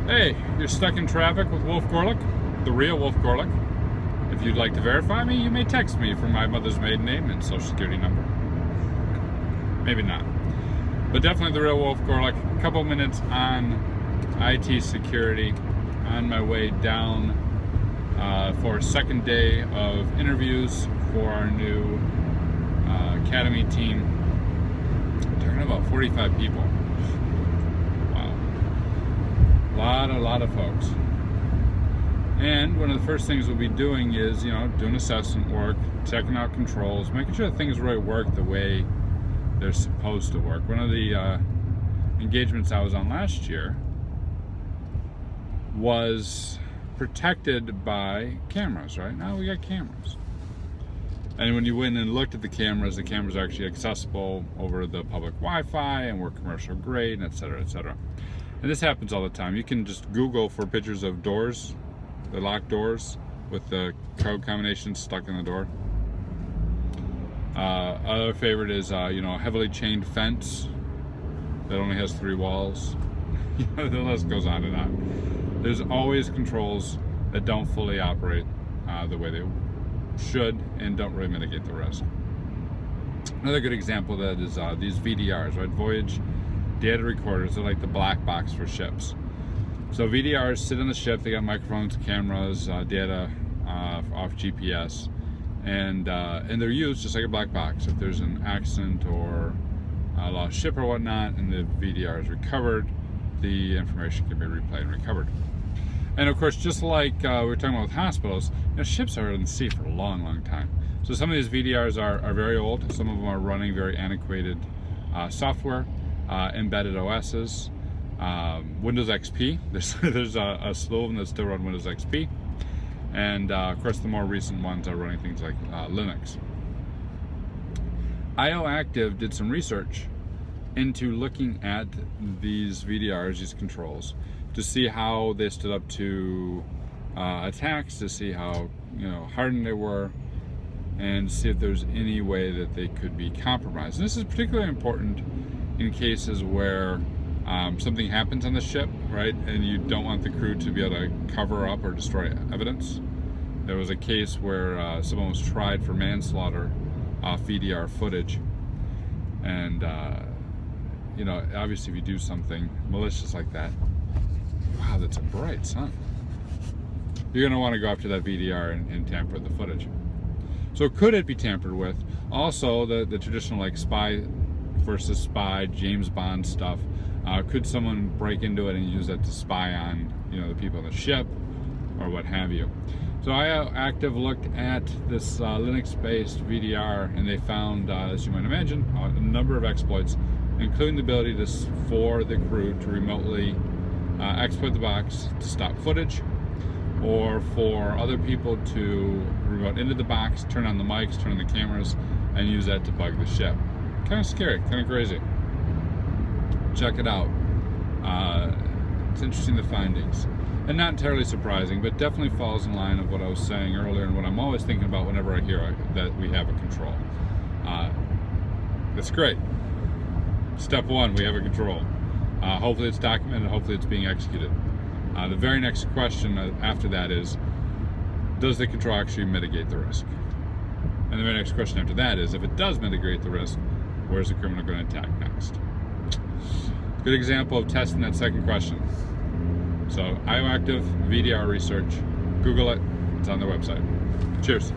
Hey, you're stuck in traffic with Wolf Gorlick, the real Wolf Gorlick. If you'd like to verify me, you may text me for my mother's maiden name and social security number. Maybe not. But definitely the real Wolf Gorlick. A couple minutes on IT security on my way down for a second day of interviews for our new academy team. We're talking about 45 people. A lot of folks. And one of the first things we'll be doing is, doing assessment work, checking out controls, making sure that things really work the way they're supposed to work. One of the engagements I was on last year was protected by cameras, right? Now we got cameras. And when you went and looked at the cameras are actually accessible over the public Wi-Fi and were commercial grade, and et cetera, et cetera. And this happens all the time. You can just Google for pictures of doors, the locked doors with the code combination stuck in the door. Other favorite is, heavily chained fence that only has 3 walls. The list goes on and on. There's always controls that don't fully operate the way they should and don't really mitigate the risk. Another good example of that is these VDRs, right? Voyage data recorders are like the black box for ships. So VDRs sit on the ship. They got microphones, cameras, data off GPS, and they're used just like a black box. If there's an accident or a lost ship or whatnot, and the VDR is recovered, the information can be replayed and recovered. And of course, just like we were talking about with hospitals, ships are in the sea for a long, long time. So some of these VDRs are very old. Some of them are running very antiquated software. Embedded OSs, Windows XP. There's a slew of them that still run Windows XP, and of course the more recent ones are running things like Linux. IO Active did some research into looking at these VDRs, these controls, to see how they stood up to attacks, to see how hardened they were, and see if there's any way that they could be compromised. And this is particularly important in cases where something happens on the ship, right, and you don't want the crew to be able to cover up or destroy evidence. There was a case where someone was tried for manslaughter off VDR footage, and obviously if you do something malicious like that, wow, that's a bright sun, you're going to want to go after that VDR and tamper with the footage. So could it be tampered with? Also, the traditional like spy versus spy, James Bond stuff. Could someone break into it and use that to spy on, the people on the ship or what have you? So IO Active looked at this Linux-based VDR, and they found, as you might imagine, a number of exploits, including the ability for the crew to remotely exploit the box to stop footage, or for other people to remote into the box, turn on the mics, turn on the cameras, and use that to bug the ship. Kind of scary, kind of crazy. Check it out. It's interesting, the findings. And not entirely surprising, but definitely falls in line of what I was saying earlier and what I'm always thinking about whenever I hear that we have a control. That's great. Step 1, we have a control. Hopefully it's documented, hopefully it's being executed. The very next question after that is, does the control actually mitigate the risk? And the very next question after that is, if it does mitigate the risk, where's the criminal going to attack next? Good example of testing that second question. So IO Active VDR research, Google it, it's on their website. Cheers.